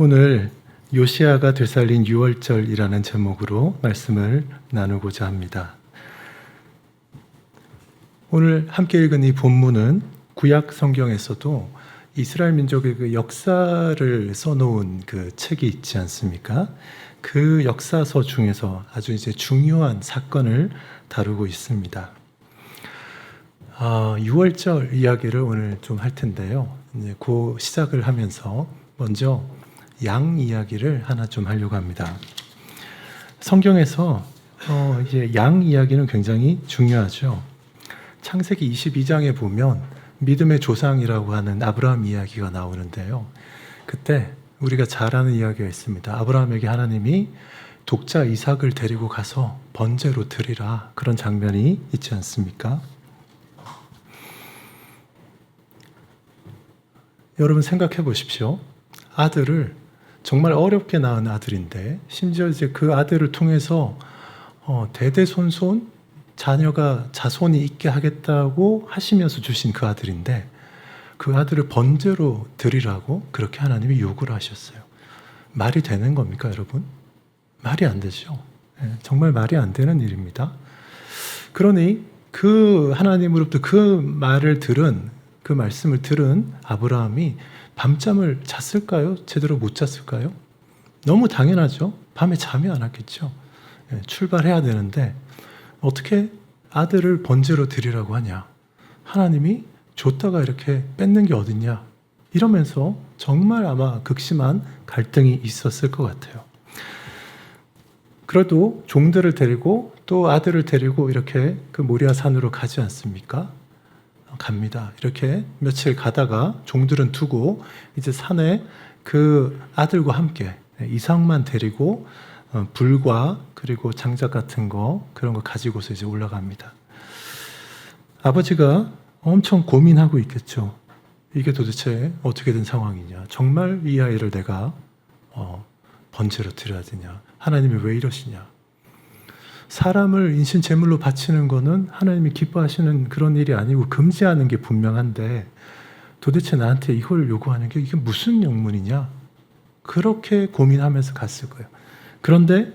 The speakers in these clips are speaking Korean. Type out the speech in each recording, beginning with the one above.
오늘 요시야가 되살린 유월절이라는 제목으로 말씀을 나누고자 합니다. 오늘 함께 읽은 이 본문은 구약 성경에서도 이스라엘 민족의 그 역사를 써놓은 그 책이 있지 않습니까? 그 역사서 중에서 아주 이제 중요한 사건을 다루고 있습니다. 6월절 이야기를 오늘 좀 할 텐데요. 이제 그 시작을 하면서 먼저 양 이야기를 하나 좀 하려고 합니다. 성경에서 이제 양 이야기는 굉장히 중요하죠. 창세기 22장에 보면 믿음의 조상이라고 하는 아브라함 이야기가 나오는데요. 그때 우리가 잘 아는 이야기가 있습니다. 아브라함에게 하나님이 독자 이삭을 데리고 가서 번제로 드리라, 그런 장면이 있지 않습니까? 여러분 생각해 보십시오. 아들을 정말 어렵게 낳은 아들인데, 심지어 이제 그 아들을 통해서 대대손손 자손이 있게 하겠다고 하시면서 주신 그 아들인데, 그 아들을 번제로 드리라고 그렇게 하나님이 요구를 하셨어요. 말이 되는 겁니까, 여러분? 말이 안 되죠. 정말 말이 안 되는 일입니다. 그러니 그 하나님으로부터 그 말씀을 들은 아브라함이 밤잠을 잤을까요? 제대로 못 잤을까요? 너무 당연하죠. 밤에 잠이 안 왔겠죠. 출발해야 되는데 어떻게 아들을 번제로 드리라고 하냐? 하나님이 줬다가 이렇게 뺏는 게 어딨냐? 이러면서 정말 아마 극심한 갈등이 있었을 것 같아요. 그래도 종들을 데리고 또 아들을 데리고 이렇게 그 모리아 산으로 가지 않습니까? 갑니다. 이렇게 며칠 가다가 종들은 두고 이제 산에 그 아들과 함께 이삭만 데리고 불과 그리고 장작 같은 거, 그런 거 가지고서 이제 올라갑니다. 아버지가 엄청 고민하고 있겠죠. 이게 도대체 어떻게 된 상황이냐? 정말 이 아이를 내가 번제로 드려야 되냐? 하나님이 왜 이러시냐? 사람을 인신 제물로 바치는 거는 하나님이 기뻐하시는 그런 일이 아니고 금지하는 게 분명한데, 도대체 나한테 이걸 요구하는 게 이게 무슨 영문이냐? 그렇게 고민하면서 갔을 거예요. 그런데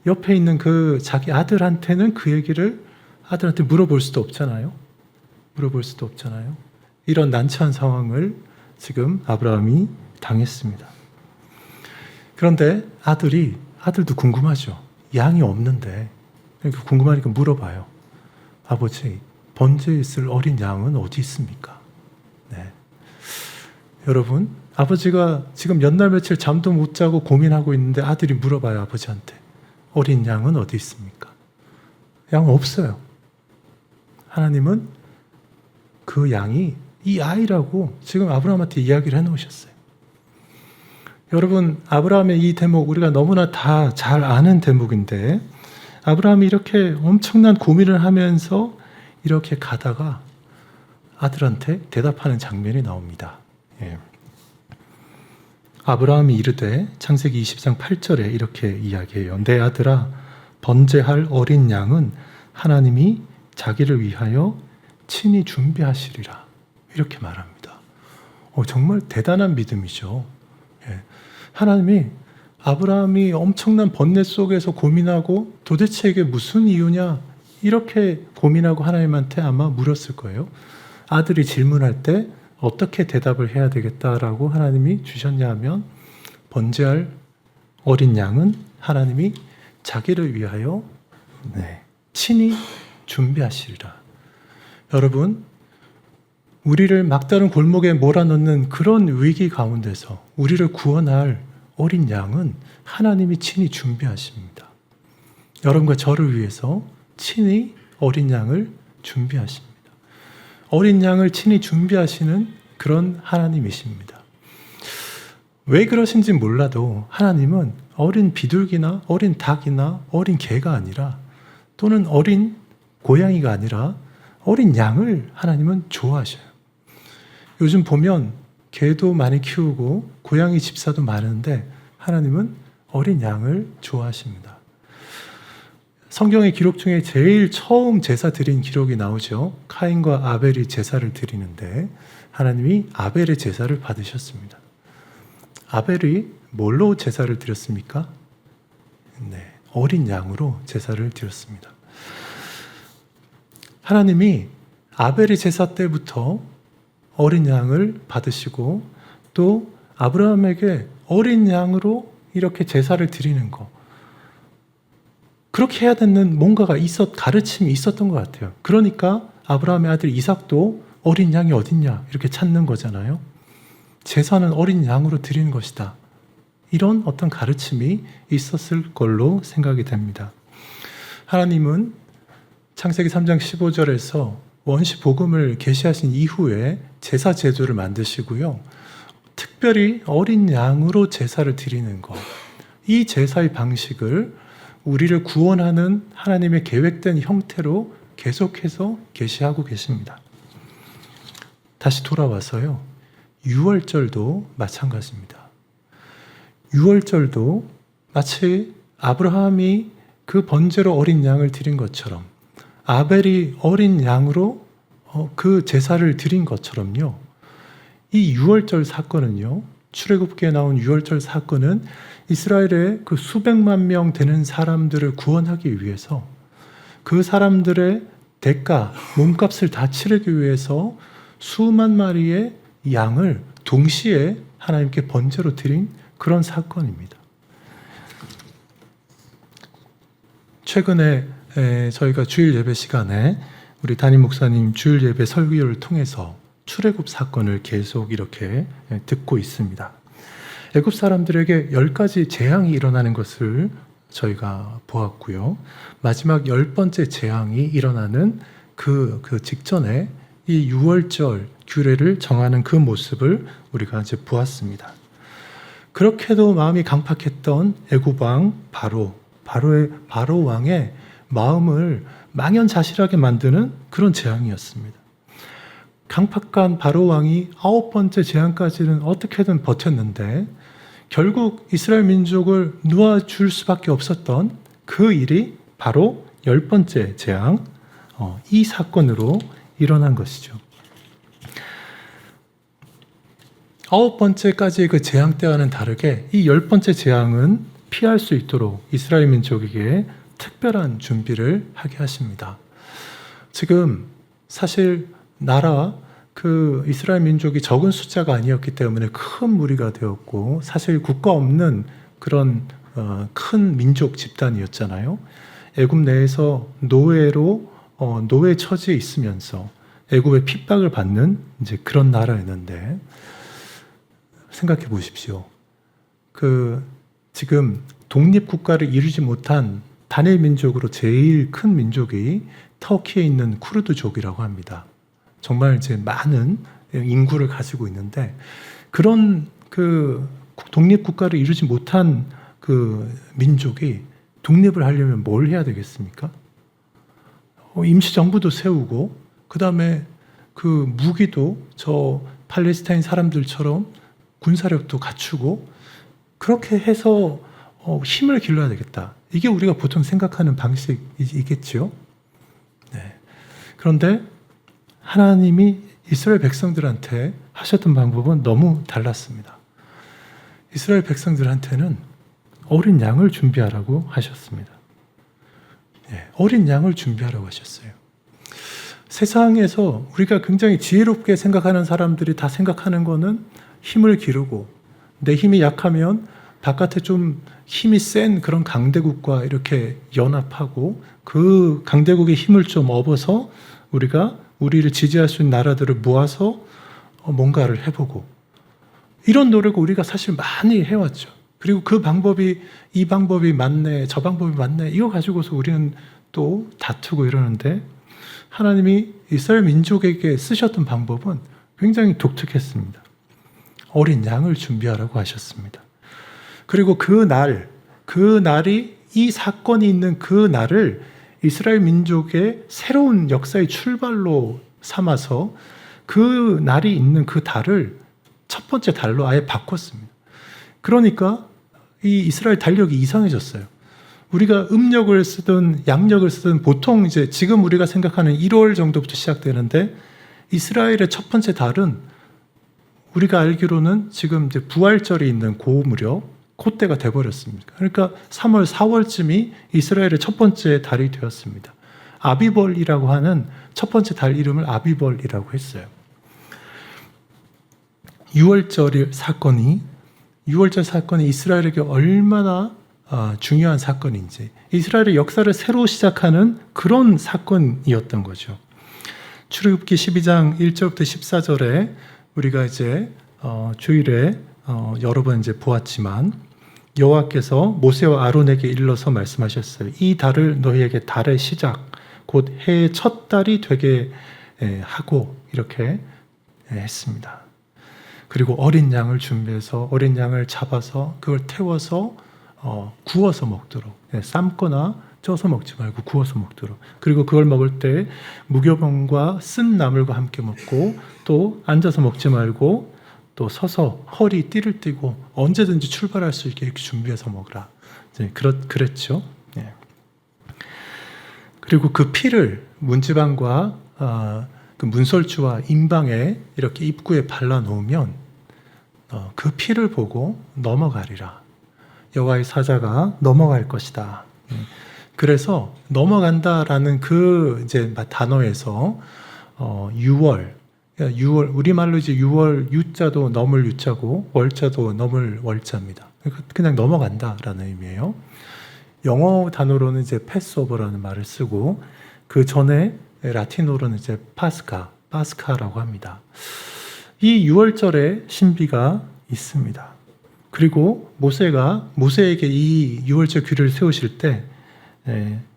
옆에 있는 그 자기 아들한테는 그 얘기를 아들한테 물어볼 수도 없잖아요. 이런 난처한 상황을 지금 아브라함이 당했습니다. 그런데 아들도 궁금하죠. 양이 없는데 궁금하니까 물어봐요. 아버지, 번제에 있을 어린 양은 어디 있습니까? 네. 여러분, 아버지가 지금 몇 날 며칠 잠도 못 자고 고민하고 있는데 아들이 물어봐요, 아버지한테. 어린 양은 어디 있습니까? 양 없어요. 하나님은 그 양이 이 아이라고 지금 아브라함한테 이야기를 해놓으셨어요. 여러분, 아브라함의 이 대목 우리가 너무나 다 잘 아는 대목인데, 아브라함이 이렇게 엄청난 고민을 하면서 이렇게 가다가 아들한테 대답하는 장면이 나옵니다. 아브라함이 이르되, 창세기 20장 8절에 이렇게 이야기해요. 내 아들아, 번제할 어린 양은 하나님이 자기를 위하여 친히 준비하시리라. 이렇게 말합니다. 정말 대단한 믿음이죠. 하나님이 아브라함이 엄청난 번뇌 속에서 고민하고 도대체 이게 무슨 이유냐, 이렇게 고민하고 하나님한테 아마 물었을 거예요. 아들이 질문할 때 어떻게 대답을 해야 되겠다라고 하나님이 주셨냐 하면, 번제할 어린 양은 하나님이 자기를 위하여 친히 준비하시리라. 여러분, 우리를 막다른 골목에 몰아넣는 그런 위기 가운데서 우리를 구원할 어린 양은 하나님이 친히 준비하십니다. 여러분과 저를 위해서 친히 어린 양을 준비하십니다. 어린 양을 친히 준비하시는 그런 하나님이십니다. 왜 그러신지 몰라도 하나님은 어린 비둘기나 어린 닭이나 어린 개가 아니라, 또는 어린 고양이가 아니라 어린 양을 하나님은 좋아하셔요. 요즘 보면 개도 많이 키우고 고양이 집사도 많은데 하나님은 어린 양을 좋아하십니다. 성경의 기록 중에 제일 처음 제사 드린 기록이 나오죠. 카인과 아벨이 제사를 드리는데 하나님이 아벨의 제사를 받으셨습니다. 아벨이 뭘로 제사를 드렸습니까? 네, 어린 양으로 제사를 드렸습니다. 하나님이 아벨의 제사 때부터 어린 양을 받으시고 또 아브라함에게 어린 양으로 이렇게 제사를 드리는 거, 그렇게 해야 되는 뭔가가 가르침이 있었던 것 같아요. 그러니까 아브라함의 아들 이삭도 어린 양이 어딨냐 이렇게 찾는 거잖아요. 제사는 어린 양으로 드리는 것이다. 이런 어떤 가르침이 있었을 걸로 생각이 됩니다. 하나님은 창세기 3장 15절에서 원시 복음을 계시하신 이후에 제사 제도를 만드시고요. 특별히 어린 양으로 제사를 드리는 것, 이 제사의 방식을 우리를 구원하는 하나님의 계획된 형태로 계속해서 계시하고 계십니다. 다시 돌아와서요. 유월절도 마찬가지입니다. 유월절도 마치 아브라함이 그 번제로 어린 양을 드린 것처럼 아벨이 어린 양으로 그 제사를 드린 것처럼요. 이 유월절 사건은요. 출애굽기에 나온 유월절 사건은 이스라엘의 그 수백만 명 되는 사람들을 구원하기 위해서 그 사람들의 대가, 몸값을 다 치르기 위해서 수만 마리의 양을 동시에 하나님께 번제로 드린 그런 사건입니다. 최근에 저희가 주일 예배 시간에 우리 담임 목사님 주일 예배 설교를 통해서 출애굽 사건을 계속 이렇게 듣고 있습니다. 애굽 사람들에게 10가지 재앙이 일어나는 것을 저희가 보았고요. 마지막 10번째 재앙이 일어나는 그 직전에 이 유월절 규례를 정하는 그 모습을 우리가 이제 보았습니다. 그렇게도 마음이 강팍했던 애굽 왕 바로 왕의 마음을 망연자실하게 만드는 그런 재앙이었습니다. 강팍한 바로 왕이 9번째 재앙까지는 어떻게든 버텼는데 결국 이스라엘 민족을 놓아줄 수밖에 없었던 그 일이 바로 10번째 재앙, 이 사건으로 일어난 것이죠. 9번째까지의 그 재앙 때와는 다르게 이 10번째 재앙은 피할 수 있도록 이스라엘 민족에게 특별한 준비를 하게 하십니다. 지금 사실 그 이스라엘 민족이 적은 숫자가 아니었기 때문에 큰 무리가 되었고 사실 국가 없는 그런 큰 민족 집단이었잖아요. 애굽 내에서 노예 처지에 있으면서 애굽의 핍박을 받는 이제 그런 나라였는데 생각해 보십시오. 지금 독립국가를 이루지 못한 단일 민족으로 제일 큰 민족이 터키에 있는 쿠르드족이라고 합니다. 정말 이제 많은 인구를 가지고 있는데 그런 독립국가를 이루지 못한 그 민족이 독립을 하려면 뭘 해야 되겠습니까? 임시정부도 세우고 그 다음에 그 무기도 저 팔레스타인 사람들처럼 군사력도 갖추고 그렇게 해서 힘을 길러야 되겠다. 이게 우리가 보통 생각하는 방식이겠죠. 네. 그런데 하나님이 이스라엘 백성들한테 하셨던 방법은 너무 달랐습니다. 이스라엘 백성들한테는 어린 양을 준비하라고 하셨습니다. 네. 어린 양을 준비하라고 하셨어요. 세상에서 우리가 굉장히 지혜롭게 생각하는 사람들이 다 생각하는 거는 힘을 기르고 내 힘이 약하면 바깥에 좀 힘이 센 그런 강대국과 이렇게 연합하고 그 강대국의 힘을 좀 얻어서 우리를 지지할 수 있는 나라들을 모아서 뭔가를 해보고 이런 노력을 우리가 사실 많이 해왔죠. 그리고 이 방법이 맞네, 저 방법이 맞네 이거 가지고서 우리는 또 다투고 이러는데 하나님이 이스라엘 민족에게 쓰셨던 방법은 굉장히 독특했습니다. 어린 양을 준비하라고 하셨습니다. 그리고 그날이 이 사건이 있는 그 날을 이스라엘 민족의 새로운 역사의 출발로 삼아서 그 날이 있는 그 달을 첫 번째 달로 아예 바꿨습니다. 그러니까 이 이스라엘 달력이 이상해졌어요. 우리가 음력을 쓰든 양력을 쓰든 보통 이제 지금 우리가 생각하는 1월 정도부터 시작되는데 이스라엘의 첫 번째 달은 우리가 알기로는 지금 이제 부활절이 있는 그 무렵 그때가 돼버렸습니다. 그러니까 3월, 4월쯤이 이스라엘의 첫 번째 달이 되었습니다. 아비벌이라고 하는 첫 번째 달 이름을 아비벌이라고 했어요. 6월절 사건이 이스라엘에게 얼마나 중요한 사건인지, 이스라엘의 역사를 새로 시작하는 그런 사건이었던 거죠. 출애굽기 12장 1절부터 14절에 우리가 이제 주일에 여러 번 이제 보았지만, 여호와께서 모세와 아론에게 일러서 말씀하셨어요. 이 달을 너희에게 달의 시작, 곧 해의 첫 달이 되게 하고, 이렇게 했습니다. 그리고 어린 양을 준비해서 어린 양을 잡아서 그걸 태워서 구워서 먹도록, 삶거나 쪄서 먹지 말고 구워서 먹도록. 그리고 그걸 먹을 때 무교병과 쓴 나물과 함께 먹고, 또 앉아서 먹지 말고 또 서서 허리 띠를 띠고 언제든지 출발할 수 있게 이렇게 준비해서 먹으라. 그랬죠. 그리고 그 피를 문지방과 그 문설주와 임방에 이렇게 입구에 발라 놓으면 그 피를 보고 넘어가리라. 여호와의 사자가 넘어갈 것이다. 그래서 넘어간다라는 그 이제 단어에서 6월 우리말로 이제 6월 유자도 넘을 유자고 월자도 넘을 월자입니다. 그냥 넘어간다라는 의미예요. 영어 단어로는 이제 패스오버라는 말을 쓰고, 그 전에 라틴어로는 이제 파스카라고 합니다. 이 6월절에 신비가 있습니다. 그리고 모세에게 이 6월절 규례를 세우실 때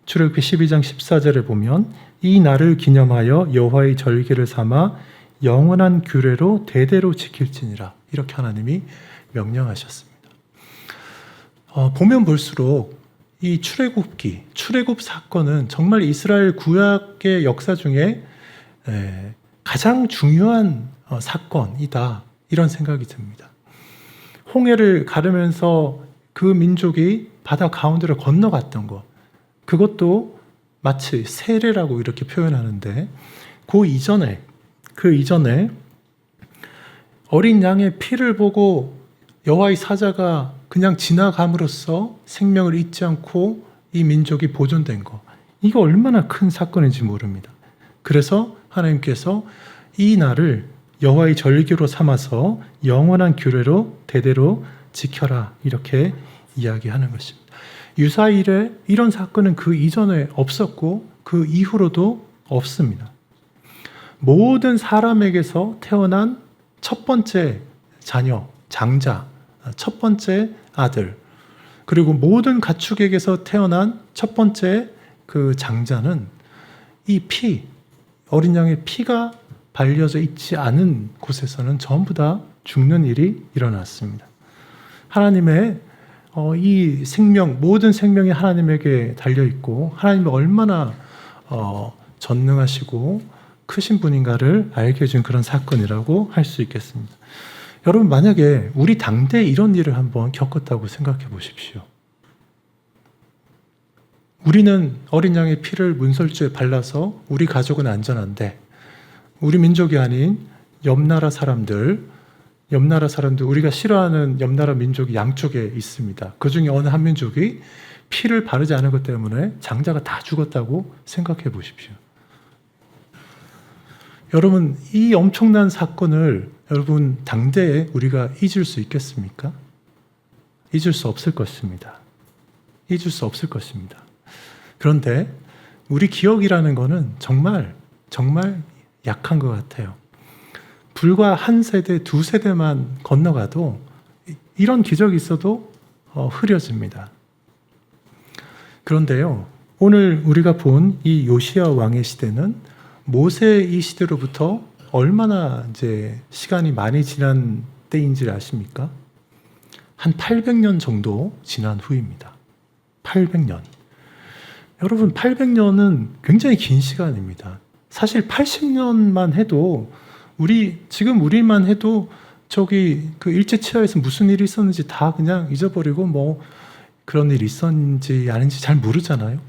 출애굽기 12장 14절에 보면, 이 날을 기념하여 여호와의 절기를 삼아 영원한 규례로 대대로 지킬지니라, 이렇게 하나님이 명령하셨습니다. 보면 볼수록 이 출애굽 사건은 정말 이스라엘 구약의 역사 중에 가장 중요한 사건이다, 이런 생각이 듭니다. 홍해를 가르면서 그 민족이 바다 가운데를 건너갔던 것, 그것도 마치 세례라고 이렇게 표현하는데, 그 이전에 어린 양의 피를 보고 여호와의 사자가 그냥 지나감으로써 생명을 잊지 않고 이 민족이 보존된 것, 이거 얼마나 큰 사건인지 모릅니다. 그래서 하나님께서 이 날을 여호와의 절기로 삼아서 영원한 규례로 대대로 지켜라, 이렇게 이야기하는 것입니다. 유사일에 이런 사건은 그 이전에 없었고 그 이후로도 없습니다. 모든 사람에게서 태어난 첫 번째 자녀, 장자, 첫 번째 아들, 그리고 모든 가축에게서 태어난 첫 번째 그 장자는 이 어린 양의 피가 발려져 있지 않은 곳에서는 전부 다 죽는 일이 일어났습니다. 하나님의 이 모든 생명이 하나님에게 달려있고, 하나님이 얼마나 전능하시고 크신 분인가를 알게 해준 그런 사건이라고 할 수 있겠습니다. 여러분, 만약에 우리 당대에 이런 일을 한번 겪었다고 생각해 보십시오. 우리는 어린 양의 피를 문설주에 발라서 우리 가족은 안전한데, 우리 민족이 아닌 옆나라 사람들, 우리가 싫어하는 옆나라 민족이 양쪽에 있습니다. 그 중에 어느 한 민족이 피를 바르지 않은 것 때문에 장자가 다 죽었다고 생각해 보십시오. 여러분, 이 엄청난 사건을 여러분 당대에 우리가 잊을 수 있겠습니까? 잊을 수 없을 것입니다. 그런데 우리 기억이라는 것은 정말 약한 것 같아요. 불과 한 세대, 두 세대만 건너가도 이런 기적이 있어도 흐려집니다. 그런데요, 오늘 우리가 본 이 요시야 왕의 시대는 모세 이 시대로부터 얼마나 이제 시간이 많이 지난 때인지 아십니까? 한 800년 정도 지난 후입니다. 800년. 여러분, 800년은 굉장히 긴 시간입니다. 사실 80년만 해도 우리만 해도 그 일제치하에서 무슨 일이 있었는지 다 그냥 잊어버리고 뭐 그런 일이 있었는지 아닌지 잘 모르잖아요.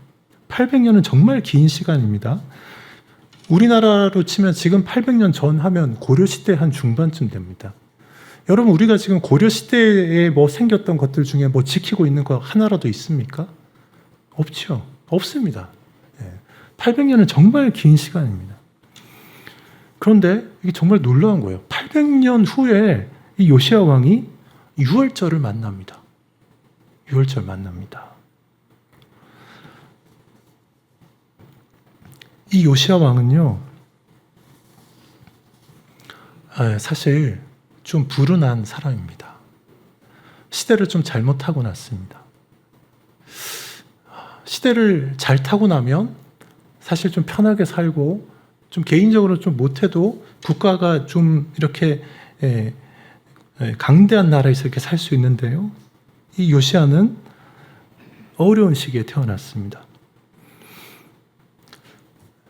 800년은 정말 긴 시간입니다. 우리나라로 치면 지금 800년 전 하면 고려시대 한 중반쯤 됩니다. 여러분, 우리가 지금 고려 시대에 뭐 생겼던 것들 중에 뭐 지키고 있는 거 하나라도 있습니까? 없죠. 없습니다. 800년은 정말 긴 시간입니다. 그런데 이게 정말 놀라운 거예요. 800년 후에 이 요시야 왕이 유월절을 만납니다. 유월절 만납니다. 이 요시야 왕은요, 사실 좀 불운한 사람입니다. 시대를 좀 잘못 타고났습니다. 시대를 잘 타고 나면 사실 좀 편하게 살고 좀 개인적으로 좀 못해도 국가가 좀 이렇게 강대한 나라에서 이렇게 살 수 있는데요. 이 요시야는 어려운 시기에 태어났습니다.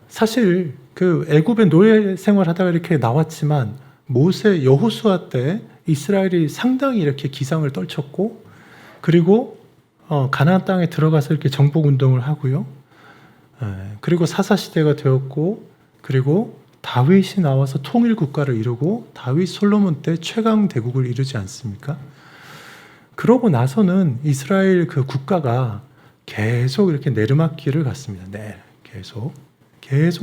사실 그 애굽의 노예 생활하다가 이렇게 나왔지만 모세 여호수아 때 이스라엘이 상당히 이렇게 기상을 떨쳤고, 그리고 가나안 땅에 들어가서 이렇게 정복 운동을 하고요. 그리고 사사 시대가 되었고, 그리고 다윗이 나와서 통일 국가를 이루고 다윗 솔로몬 때 최강 대국을 이루지 않습니까? 그러고 나서는 이스라엘 그 국가가 계속 이렇게 내리막길을 갔습니다. 네, 계속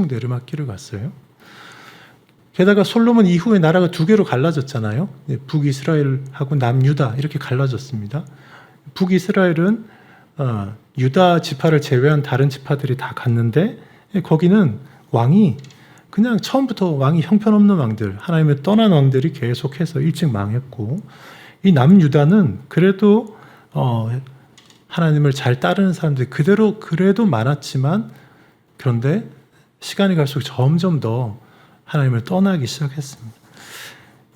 내리막길을 갔어요. 게다가 솔로몬 이후에 나라가 두 개로 갈라졌잖아요. 북이스라엘하고 남유다 이렇게 갈라졌습니다. 북이스라엘은 유다 지파를 제외한 다른 지파들이 다 갔는데, 거기는 왕이 그냥 처음부터 왕이 형편없는 왕들, 하나님을 떠난 왕들이 계속해서 일찍 망했고, 이 남유다는 그래도 하나님을 잘 따르는 사람들이 그래도 많았지만, 그런데 시간이 갈수록 점점 더 하나님을 떠나기 시작했습니다.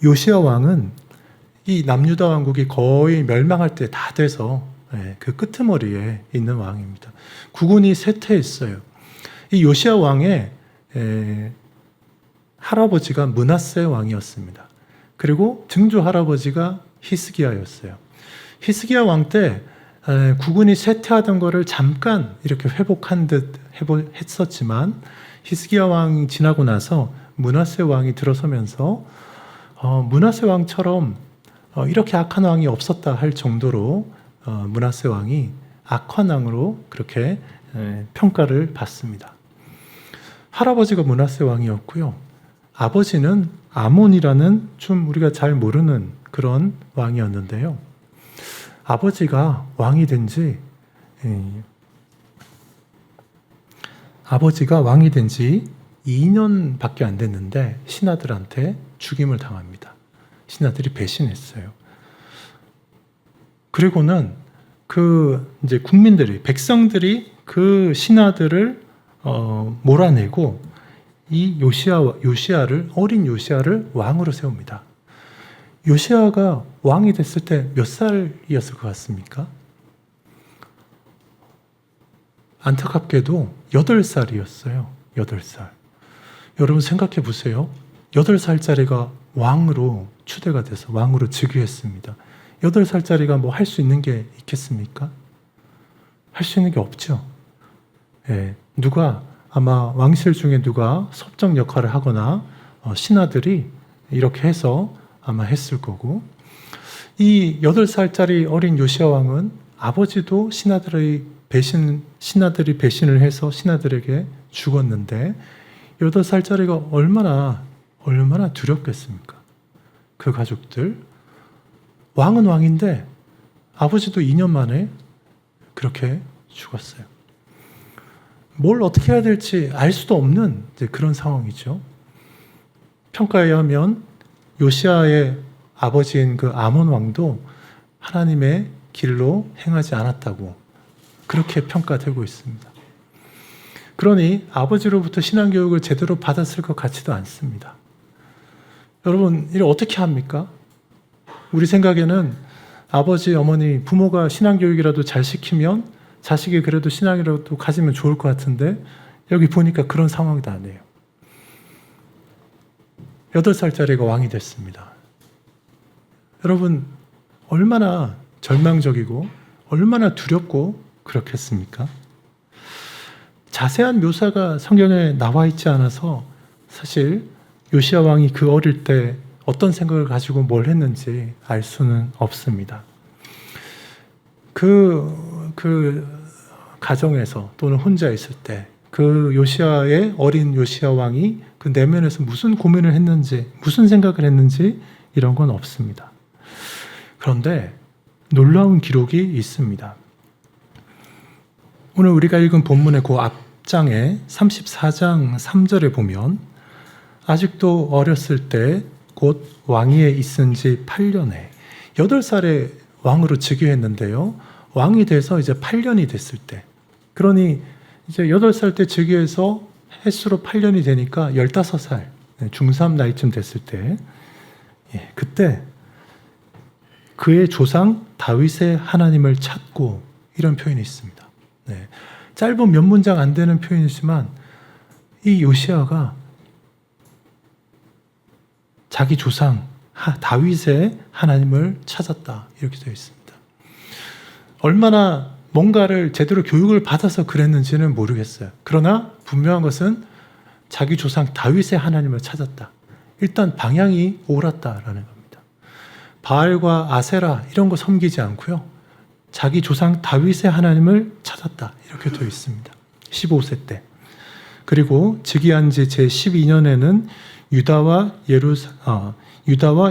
요시야 왕은 이 남유다 왕국이 거의 멸망할 때 다 돼서 그 끄트머리에 있는 왕입니다. 국군이 쇠퇴했어요. 이 요시야 왕의 할아버지가 므낫세 왕이었습니다. 그리고 증조 할아버지가 히스기야였어요. 히스기야 왕 때 국군이 쇠퇴하던 거를 잠깐 이렇게 회복한 듯 했었지만, 히스기야 왕이 지나고 나서 므낫세 왕이 들어서면서 므낫세 왕처럼 이렇게 악한 왕이 없었다 할 정도로 므낫세 왕이 악한 왕으로 그렇게 평가를 받습니다. 할아버지가 므낫세 왕이었고요. 아버지는 아몬이라는 좀 우리가 잘 모르는 그런 왕이었는데요. 아버지가 왕이 된 지 2년밖에 안 됐는데 신하들한테 죽임을 당합니다. 신하들이 배신했어요. 그리고는 이제 백성들이 그 신하들을 몰아내고 이 어린 요시야를 왕으로 세웁니다. 요시야가 왕이 됐을 때 몇 살이었을 것 같습니까? 안타깝게도 8살이었어요. 8살. 여러분 생각해 보세요. 8살짜리가 왕으로 추대가 돼서 왕으로 즉위했습니다. 8살짜리가 뭐 할 수 있는 게 있겠습니까? 할 수 있는 게 없죠. 아마 왕실 중에 누가 섭정 역할을 하거나 신하들이 이렇게 해서 아마 했을 거고, 이 8살짜리 어린 요시야 왕은 아버지도 신하들이 배신을 해서 신하들에게 죽었는데, 8살짜리가 얼마나 두렵겠습니까? 그 가족들. 왕은 왕인데 아버지도 2년 만에 그렇게 죽었어요. 뭘 어떻게 해야 될지 알 수도 없는 그런 상황이죠. 평가에 하면 요시야의 아버지인 그 아몬 왕도 하나님의 길로 행하지 않았다고 그렇게 평가되고 있습니다. 그러니 아버지로부터 신앙교육을 제대로 받았을 것 같지도 않습니다. 여러분, 이를 어떻게 합니까? 우리 생각에는 아버지, 어머니, 부모가 신앙교육이라도 잘 시키면 자식이 그래도 신앙이라도 가지면 좋을 것 같은데, 여기 보니까 그런 상황도 아니에요. 8살짜리가 왕이 됐습니다. 여러분, 얼마나 절망적이고 얼마나 두렵고 그렇겠습니까? 자세한 묘사가 성경에 나와 있지 않아서 사실 요시야 왕이 그 어릴 때 어떤 생각을 가지고 뭘 했는지 알 수는 없습니다. 그 가정에서 또는 혼자 있을 때 그 요시아의 어린 요시아 왕이 그 내면에서 무슨 고민을 했는지, 무슨 생각을 했는지 이런 건 없습니다. 그런데 놀라운 기록이 있습니다. 오늘 우리가 읽은 본문의 그 앞장에 34장 3절에 보면 아직도 어렸을 때 곧 왕위에 있은 지 8년에 8살에 왕으로 즉위했는데요. 왕이 돼서 이제 8년이 됐을 때, 그러니 이제 8살 때 즉위해서 횟수로 8년이 되니까 15살, 중3 나이쯤 됐을 때, 그때 그의 조상 다윗의 하나님을 찾고, 이런 표현이 있습니다. 짧은 몇 문장 안 되는 표현이지만 이 요시아가 자기 조상 다윗의 하나님을 찾았다, 이렇게 되어 있습니다. 얼마나 뭔가를 제대로 교육을 받아서 그랬는지는 모르겠어요. 그러나 분명한 것은 자기 조상 다윗의 하나님을 찾았다. 일단 방향이 옳았다라는 겁니다. 바알과 아세라 이런 거 섬기지 않고요, 자기 조상 다윗의 하나님을 찾았다, 이렇게 되어 있습니다. 15세 때. 그리고 즉위한 지 제12년에는 유다와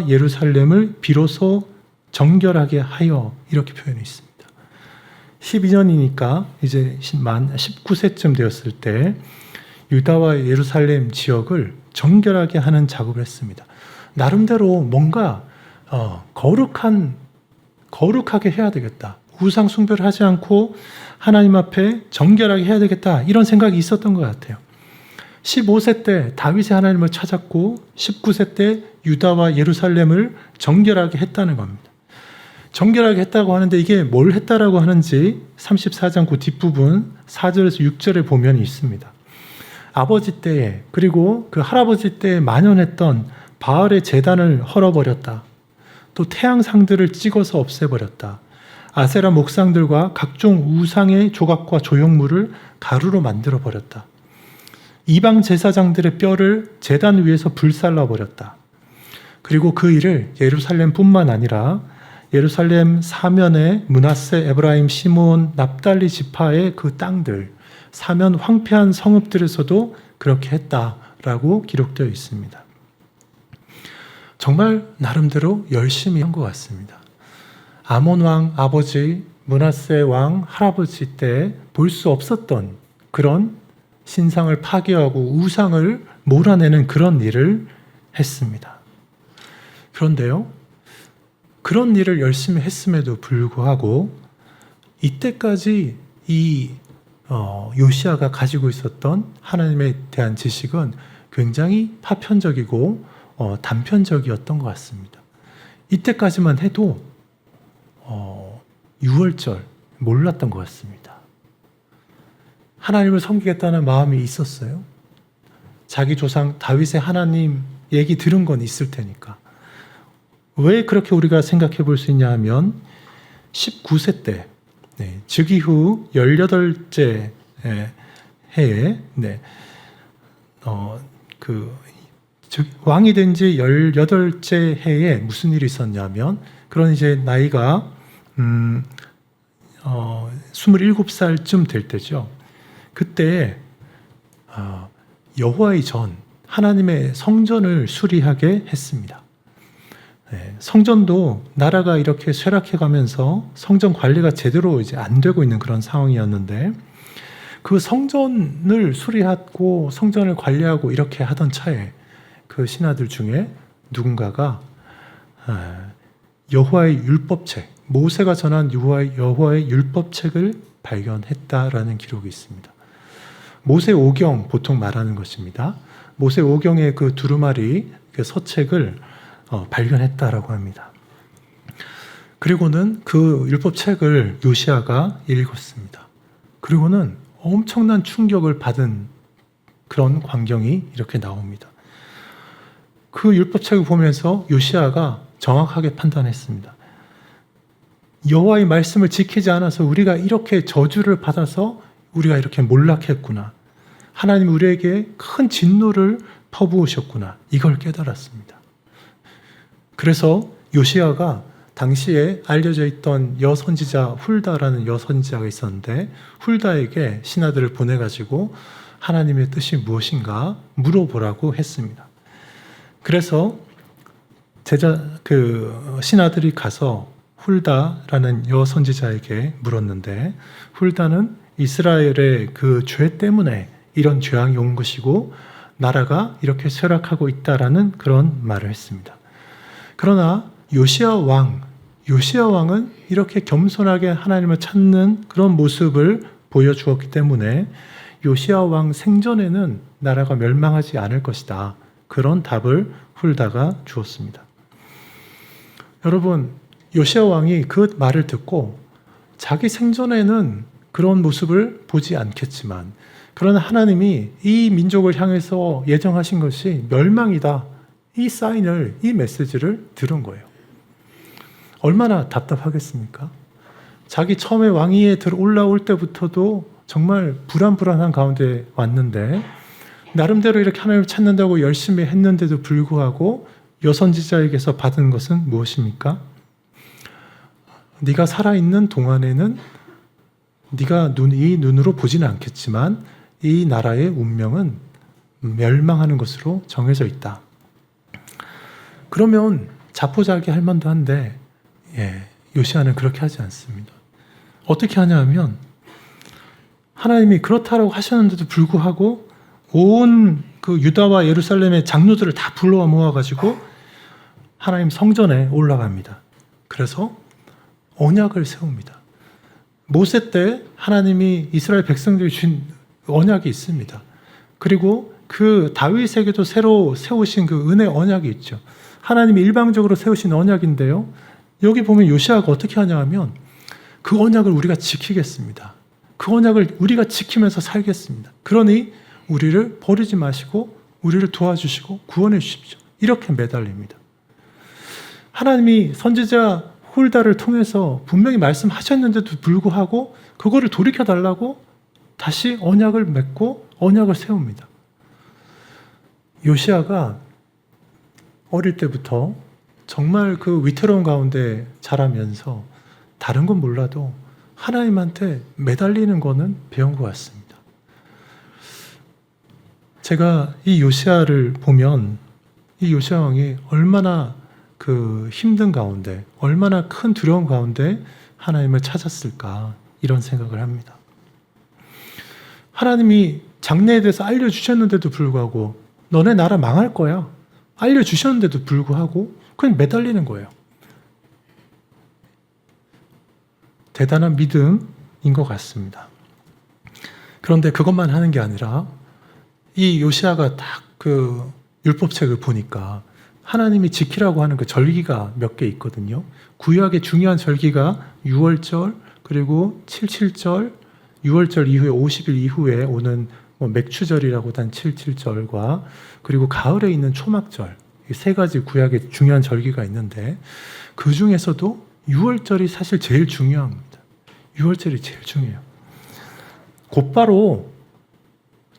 예루살렘을 비로소 정결하게 하여, 이렇게 표현이 있습니다. 12년이니까 이제 만 19세쯤 되었을 때 유다와 예루살렘 지역을 정결하게 하는 작업을 했습니다. 나름대로 뭔가 거룩하게 해야 되겠다. 우상 숭배를 하지 않고 하나님 앞에 정결하게 해야 되겠다, 이런 생각이 있었던 것 같아요. 15세 때 다윗의 하나님을 찾았고 19세 때 유다와 예루살렘을 정결하게 했다는 겁니다. 정결하게 했다고 하는데 이게 뭘 했다라고 하는지 34장 그 뒷부분 4절에서 6절에 보면 있습니다. 아버지 때에, 그리고 그 할아버지 때에 만연했던 바알의 제단을 헐어버렸다. 또 태양상들을 찍어서 없애버렸다. 아세라 목상들과 각종 우상의 조각과 조형물을 가루로 만들어버렸다. 이방 제사장들의 뼈를 제단 위에서 불살라버렸다. 그리고 그 일을 예루살렘뿐만 아니라 예루살렘 사면의 므낫세, 에브라임, 시므온, 납달리 지파의 그 땅들, 사면 황폐한 성읍들에서도 그렇게 했다라고 기록되어 있습니다. 정말 나름대로 열심히 한 것 같습니다. 아몬 왕 아버지, 므낫세 왕 할아버지 때 볼 수 없었던 그런 신상을 파괴하고 우상을 몰아내는 그런 일을 했습니다. 그런데요, 그런 일을 열심히 했음에도 불구하고 이때까지 이 요시아가 가지고 있었던 하나님에 대한 지식은 굉장히 파편적이고 단편적이었던 것 같습니다. 이때까지만 해도 유월절 몰랐던 것 같습니다. 하나님을 섬기겠다는 마음이 있었어요. 자기 조상 다윗의 하나님 얘기 들은 건 있을 테니까. 왜 그렇게 우리가 생각해 볼 수 있냐 하면 19세 때 즉위 후 18째 해에 왕이 된 지 18째 해에 무슨 일이 있었냐면, 그런 이제 나이가 27살쯤 될 때죠. 그때 여호와의 전, 하나님의 성전을 수리하게 했습니다. 성전도 나라가 이렇게 쇠락해 가면서 성전 관리가 제대로 이제 안 되고 있는 그런 상황이었는데, 그 성전을 수리하고 성전을 관리하고 이렇게 하던 차에 그 신하들 중에 누군가가 여호와의 율법책, 모세가 전한 여호와의 율법책을 발견했다라는 기록이 있습니다. 모세 오경 보통 말하는 것입니다. 모세 오경의 그 두루마리 그 서책을 발견했다라고 합니다. 그리고는 그 율법책을 요시아가 읽었습니다. 그리고는 엄청난 충격을 받은 그런 광경이 이렇게 나옵니다. 그 율법책을 보면서 요시아가 정확하게 판단했습니다. 여호와의 말씀을 지키지 않아서 우리가 이렇게 저주를 받아서 우리가 이렇게 몰락했구나. 하나님 우리에게 큰 진노를 퍼부으셨구나. 이걸 깨달았습니다. 그래서 요시야가 당시에 알려져 있던 여선지자 훌다라는 여선지자가 있었는데 훌다에게 신하들을 보내가지고 하나님의 뜻이 무엇인가 물어보라고 했습니다. 그래서 신하들이 가서 훌다라는 여선지자에게 물었는데 훌다는 이스라엘의 그 죄 때문에 이런 죄악이 온 것이고 나라가 이렇게 쇠락하고 있다라는 그런 말을 했습니다. 그러나 요시야 왕은 이렇게 겸손하게 하나님을 찾는 그런 모습을 보여주었기 때문에 요시야 왕 생전에는 나라가 멸망하지 않을 것이다. 그런 답을 훌다가 주었습니다. 여러분, 요시야 왕이 그 말을 듣고 자기 생전에는 그런 모습을 보지 않겠지만 그러나 하나님이 이 민족을 향해서 예정하신 것이 멸망이다. 이 사인을, 이 메시지를 들은 거예요. 얼마나 답답하겠습니까? 자기 처음에 왕위에 올라올 때부터도 정말 불안한 가운데 왔는데 나름대로 이렇게 하나님을 찾는다고 열심히 했는데도 불구하고 여선지자에게서 받은 것은 무엇입니까? 네가 살아있는 동안에는 네가 이 눈으로 보지는 않겠지만 이 나라의 운명은 멸망하는 것으로 정해져 있다. 그러면 자포자기할 만도 한데 요시야는 그렇게 하지 않습니다. 어떻게 하냐면 하나님이 그렇다라고 하셨는데도 불구하고 온 그 유다와 예루살렘의 장로들을 다 불러 모아가지고 하나님 성전에 올라갑니다. 그래서 언약을 세웁니다. 모세 때 하나님이 이스라엘 백성들이 준 언약이 있습니다. 그리고 그 다윗에게도 새로 세우신 그 은혜 언약이 있죠. 하나님이 일방적으로 세우신 언약인데요. 여기 보면 요시야가 어떻게 하냐 하면 그 언약을 우리가 지키겠습니다. 그 언약을 우리가 지키면서 살겠습니다. 그러니 우리를 버리지 마시고 우리를 도와주시고 구원해 주십시오. 이렇게 매달립니다. 하나님이 선지자 훌다를 통해서 분명히 말씀하셨는데도 불구하고 그거를 돌이켜달라고 다시 언약을 맺고 언약을 세웁니다. 요시야가 어릴 때부터 정말 그 위태로운 가운데 자라면서 다른 건 몰라도 하나님한테 매달리는 거는 배운 것 같습니다. 제가 이 요시야를 보면 이 요시야 왕이 얼마나 그 힘든 가운데 얼마나 큰 두려움 가운데 하나님을 찾았을까 이런 생각을 합니다. 하나님이 장래에 대해서 알려주셨는데도 불구하고 너네 나라 망할 거야 알려주셨는데도 불구하고 그냥 매달리는 거예요. 대단한 믿음인 것 같습니다. 그런데 그것만 하는 게 아니라 이 요시야가 딱 그 율법책을 보니까 하나님이 지키라고 하는 그 절기가 몇 개 있거든요. 구약의 중요한 절기가 6월절 그리고 77절 6월절 이후에 50일 이후에 오는 맥추절이라고 단 77절과 그리고 가을에 있는 초막절 이 세 가지 구약의 중요한 절기가 있는데 그 중에서도 6월절이 사실 제일 중요합니다. 6월절이 제일 중요해요. 곧바로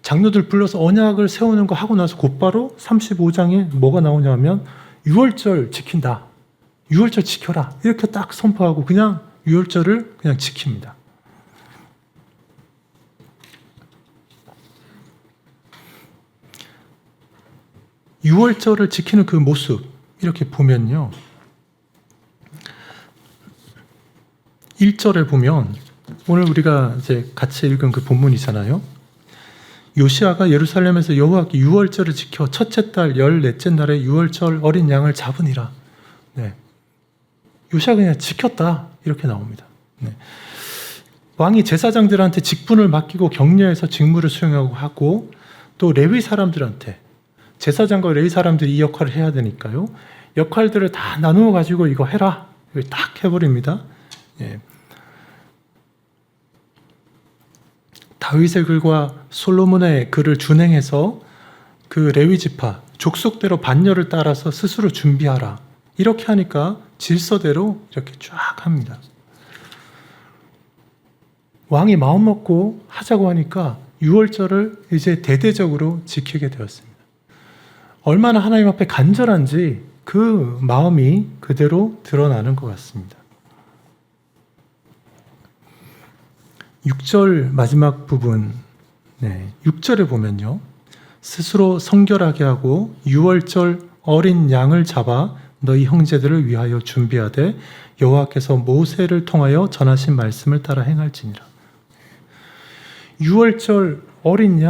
장로들 불러서 언약을 세우는 거 하고 나서 곧바로 35장에 뭐가 나오냐면 6월절 지킨다. 6월절 지켜라. 이렇게 딱 선포하고 그냥 6월절을 그냥 지킵니다. (6월절을) 지키는 그 모습 이렇게 보면요 1절에 보면 오늘 우리가 이제 같이 읽은 그 본문이잖아요. 요시야가 예루살렘에서 여호와께 6월절을 지켜 첫째 달 14째 날에 6월절 어린 양을 잡으니라. 네. 요시야가 그냥 지켰다 이렇게 나옵니다. 네. 왕이 제사장들한테 직분을 맡기고 격려해서 직무를 수행하고 하고 또 레위 사람들한테 제사장과 레위 사람들이 이 역할을 해야 되니까요. 역할들을 다 나누어 가지고 이거 해라. 이걸 딱 해버립니다. 예. 다윗의 글과 솔로몬의 글을 준행해서 그 레위 지파 족속대로 반열을 따라서 스스로 준비하라. 이렇게 하니까 질서대로 이렇게 쫙 합니다. 왕이 마음 먹고 하자고 하니까 6월절을 이제 대대적으로 지키게 되었습니다. 얼마나 하나님 앞에 간절한지 그 마음이 그대로 드러나는 것 같습니다. 6절 마지막 부분, 6절에 보면요. 스스로 성결하게 하고 유월절 어린 양을 잡아 너희 형제들을 위하여 준비하되 여호와께서 모세를 통하여 전하신 말씀을 따라 행할지니라. 유월절 어린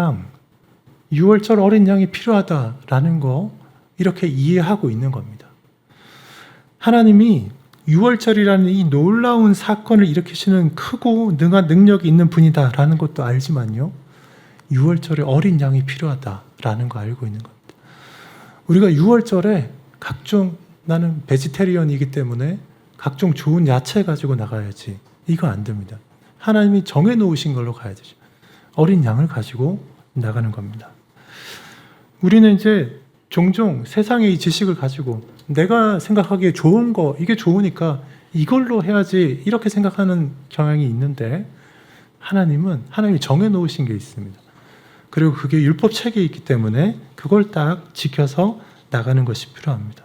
양이 필요하다라는 거 이렇게 이해하고 있는 겁니다. 하나님이 유월절이라는 이 놀라운 사건을 일으키시는 크고 능한 능력이 있는 분이다라는 것도 알지만요. 유월절에 어린 양이 필요하다라는 거 알고 있는 겁니다. 우리가 유월절에 나는 베지테리언이기 때문에 각종 좋은 야채 가지고 나가야지. 이거 안 됩니다. 하나님이 정해놓으신 걸로 가야 되죠. 어린 양을 가지고 나가는 겁니다. 우리는 이제 종종 세상의 이 지식을 가지고 내가 생각하기에 좋은 거, 이게 좋으니까 이걸로 해야지 이렇게 생각하는 경향이 있는데 하나님이 정해놓으신 게 있습니다. 그리고 그게 율법 책에 있기 때문에 그걸 딱 지켜서 나가는 것이 필요합니다.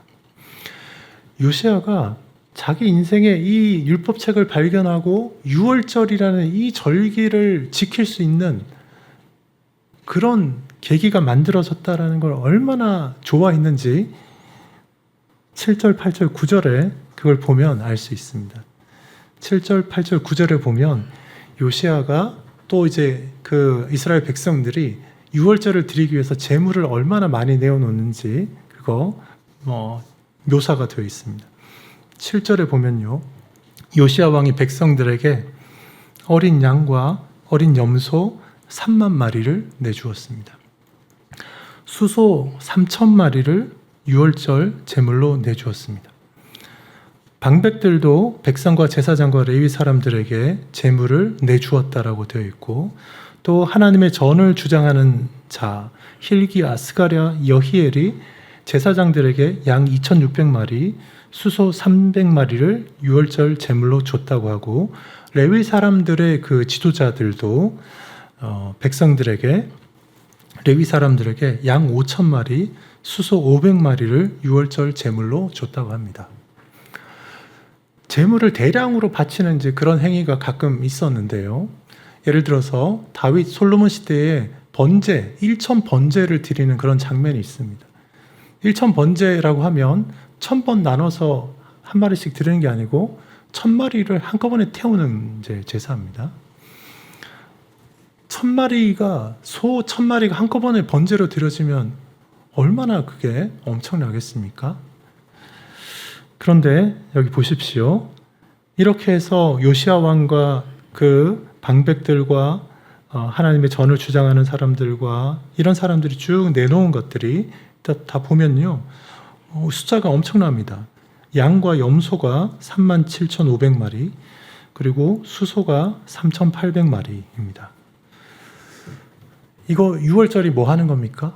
요시야가 자기 인생에 이 율법책을 발견하고 유월절이라는 이 절기를 지킬 수 있는 그런 계기가 만들어졌다라는 걸 얼마나 좋아했는지 7절, 8절, 9절에 그걸 보면 알 수 있습니다. 7절, 8절, 9절에 보면 요시야가 또 이제 그 이스라엘 백성들이 유월절을 드리기 위해서 제물을 얼마나 많이 내어놓는지 그거 묘사가 되어 있습니다. 7절에 보면요. 요시야 왕이 백성들에게 어린 양과 어린 염소 3만 마리를 내주었습니다. 수소 3천 마리를 유월절 제물로 내주었습니다. 방백들도 백성과 제사장과 레위 사람들에게 제물을 내주었다라고 되어 있고 또 하나님의 전을 주장하는 자 힐기야, 스가랴, 여히엘이 제사장들에게 양 2,600마리, 수소 300마리를 유월절 제물로 줬다고 하고 레위 사람들의 그 지도자들도 레위 사람들에게 양 5,000마리, 수소 500마리를 유월절 제물로 줬다고 합니다. 제물을 대량으로 바치는 이제 그런 행위가 가끔 있었는데요. 예를 들어서 다윗 솔로몬 시대에 번제, 1,000번제를 드리는 그런 장면이 있습니다. 1,000번제라고 하면 1,000번 나눠서 한 마리씩 드리는 게 아니고 1,000마리를 한꺼번에 태우는 이제 제사입니다. 1,000마리가 소 1,000마리가 한꺼번에 번제로 드려지면 얼마나 그게 엄청나겠습니까? 그런데 여기 보십시오. 이렇게 해서 요시야 왕과 그 방백들과 하나님의 전을 주장하는 사람들과 이런 사람들이 쭉 내놓은 것들이 다 보면요. 숫자가 엄청납니다. 양과 염소가 37,500마리 그리고 수소가 3,800마리입니다. 이거 유월절이 뭐 하는 겁니까?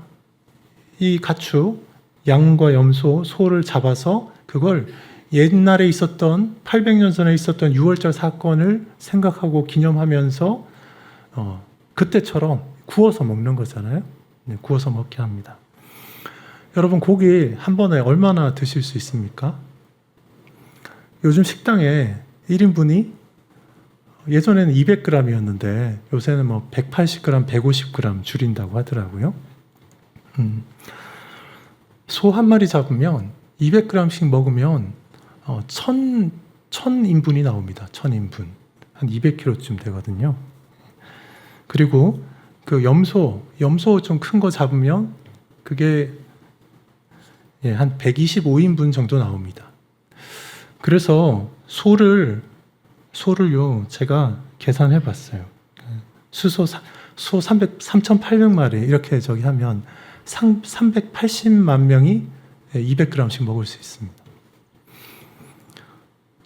이 가축, 양과 염소, 소를 잡아서 그걸 옛날에 있었던 800년 전에 있었던 유월절 사건을 생각하고 기념하면서 그때처럼 구워서 먹는 거잖아요. 네, 구워서 먹게 합니다. 여러분 고기 한 번에 얼마나 드실 수 있습니까? 요즘 식당에 1인분이 예전에는 200g이었는데 요새는 180g, 150g 줄인다고 하더라고요. 소 한 마리 잡으면 200g씩 먹으면 1000인분이 나옵니다. 1000인분. 한 200kg쯤 되거든요. 그리고 그 염소 좀 큰 거 잡으면 그게 한 125인분 정도 나옵니다. 그래서 소를요 제가 계산해 봤어요. 소 3,800마리 이렇게 하면 380만 명이 200g씩 먹을 수 있습니다.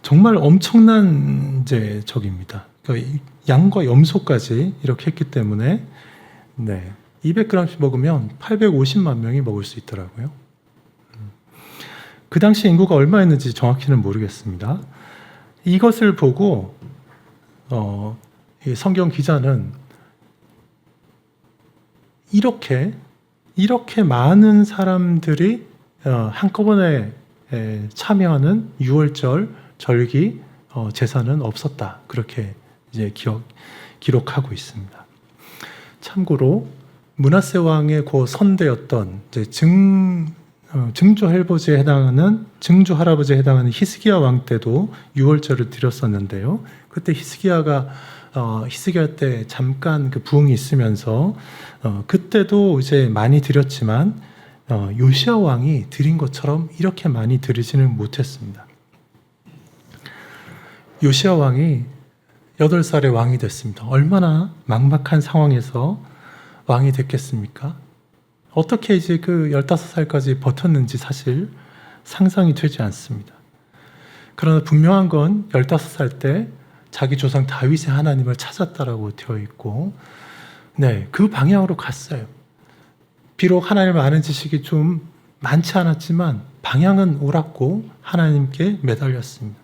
정말 엄청난 적입니다. 그러니까 양과 염소까지 이렇게 했기 때문에 200g씩 먹으면 850만 명이 먹을 수 있더라고요. 그 당시 인구가 얼마였는지 정확히는 모르겠습니다. 이것을 보고 성경 기자는 이렇게 많은 사람들이 한꺼번에 참여하는 유월절 절기 제사는 없었다. 그렇게 이제 기록하고 있습니다. 참고로 므낫세 왕의 고 선대였던 이제 증조 할아버지에 해당하는 히스기야 왕 때도 유월절을 드렸었는데요. 그때 히스기야 때 잠깐 그 부흥이 있으면서 그때도 이제 많이 드렸지만 요시야 왕이 드린 것처럼 이렇게 많이 드리지는 못했습니다. 요시야 왕이 8살의 왕이 됐습니다. 얼마나 막막한 상황에서 왕이 됐겠습니까? 어떻게 이제 그 15살까지 버텼는지 사실 상상이 되지 않습니다. 그러나 분명한 건 15살 때 자기 조상 다윗의 하나님을 찾았다라고 되어 있고, 그 방향으로 갔어요. 비록 하나님을 아는 지식이 좀 많지 않았지만 방향은 옳았고 하나님께 매달렸습니다.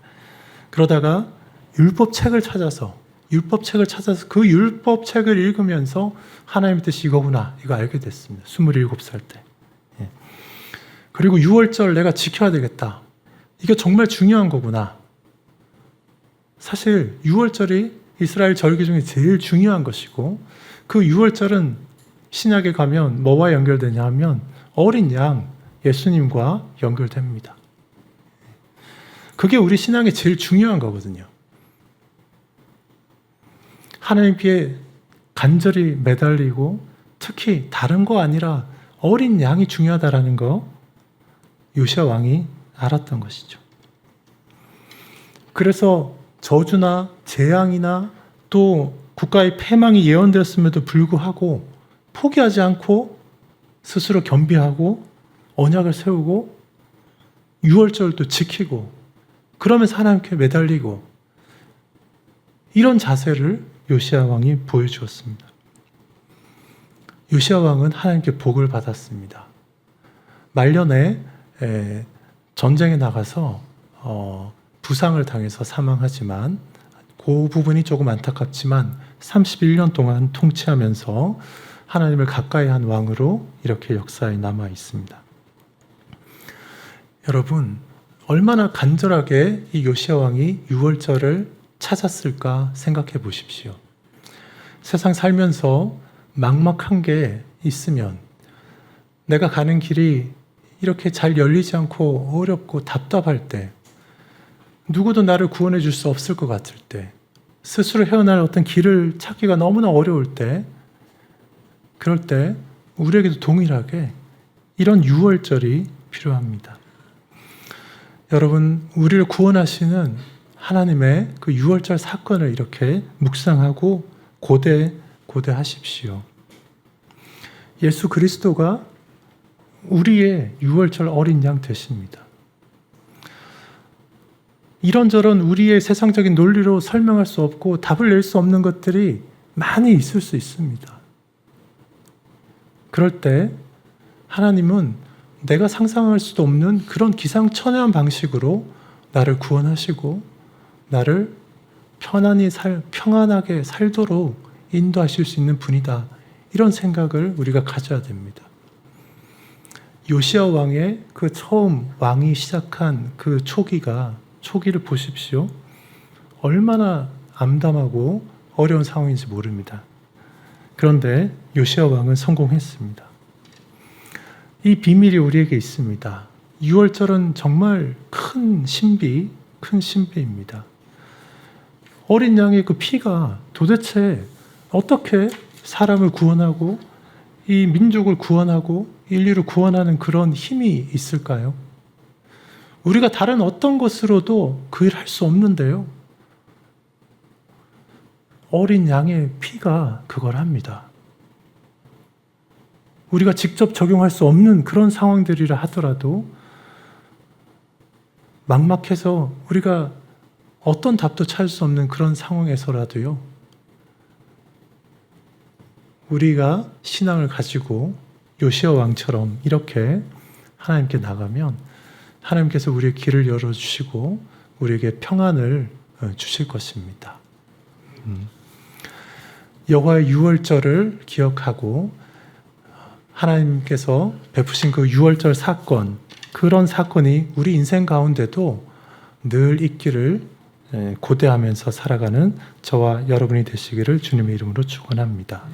그러다가 율법책을 찾아서 그 율법책을 읽으면서 하나님의 뜻이 이거구나, 이거 알게 됐습니다. 27살 때. 그리고 유월절 내가 지켜야 되겠다. 이게 정말 중요한 거구나. 사실 유월절이 이스라엘 절기 중에 제일 중요한 것이고, 그 유월절은 신약에 가면 뭐와 연결되냐 하면 어린 양 예수님과 연결됩니다. 그게 우리 신앙에 제일 중요한 거거든요. 하나님께 간절히 매달리고 특히 다른 거 아니라 어린 양이 중요하다라는 거 요시야 왕이 알았던 것이죠. 그래서 저주나 재앙이나 또 국가의 패망이 예언되었음에도 불구하고 포기하지 않고 스스로 겸비하고 언약을 세우고 유월절도 지키고 그러면서 하나님께 매달리고 이런 자세를 요시야 왕이 보여주었습니다. 요시야 왕은 하나님께 복을 받았습니다. 말년에 전쟁에 나가서 부상을 당해서 사망하지만 그 부분이 조금 안타깝지만 31년 동안 통치하면서 하나님을 가까이 한 왕으로 이렇게 역사에 남아 있습니다. 여러분, 얼마나 간절하게 이 요시야 왕이 유월절을 찾았을까 생각해 보십시오. 세상 살면서 막막한 게 있으면 내가 가는 길이 이렇게 잘 열리지 않고 어렵고 답답할 때, 누구도 나를 구원해 줄 수 없을 것 같을 때, 스스로 헤어날 어떤 길을 찾기가 너무나 어려울 때, 그럴 때 우리에게도 동일하게 이런 유월절이 필요합니다. 여러분, 우리를 구원하시는 하나님의 그 유월절 사건을 이렇게 묵상하고 고대하십시오. 예수 그리스도가 우리의 유월절 어린 양 되십니다. 이런저런 우리의 세상적인 논리로 설명할 수 없고 답을 낼 수 없는 것들이 많이 있을 수 있습니다. 그럴 때 하나님은 내가 상상할 수도 없는 그런 기상천외한 방식으로 나를 구원하시고 나를 평안하게 살도록 인도하실 수 있는 분이다. 이런 생각을 우리가 가져야 됩니다. 요시야 왕의 그 처음 왕이 시작한 그 초기를 보십시오. 얼마나 암담하고 어려운 상황인지 모릅니다. 그런데 요시야 왕은 성공했습니다. 이 비밀이 우리에게 있습니다. 유월절은 정말 큰 신비입니다. 어린 양의 그 피가 도대체 어떻게 사람을 구원하고 이 민족을 구원하고 인류를 구원하는 그런 힘이 있을까요? 우리가 다른 어떤 것으로도 그 일 할 수 없는데요. 어린 양의 피가 그걸 합니다. 우리가 직접 적용할 수 없는 그런 상황들이라 하더라도 막막해서 우리가 어떤 답도 찾을 수 없는 그런 상황에서라도요, 우리가 신앙을 가지고 요시야 왕처럼 이렇게 하나님께 나가면 하나님께서 우리의 길을 열어주시고 우리에게 평안을 주실 것입니다. 여호와의 유월절을 기억하고 하나님께서 베푸신 그 유월절 사건, 그런 사건이 우리 인생 가운데도 늘 있기를 고대하면서 살아가는 저와 여러분이 되시기를 주님의 이름으로 축원합니다.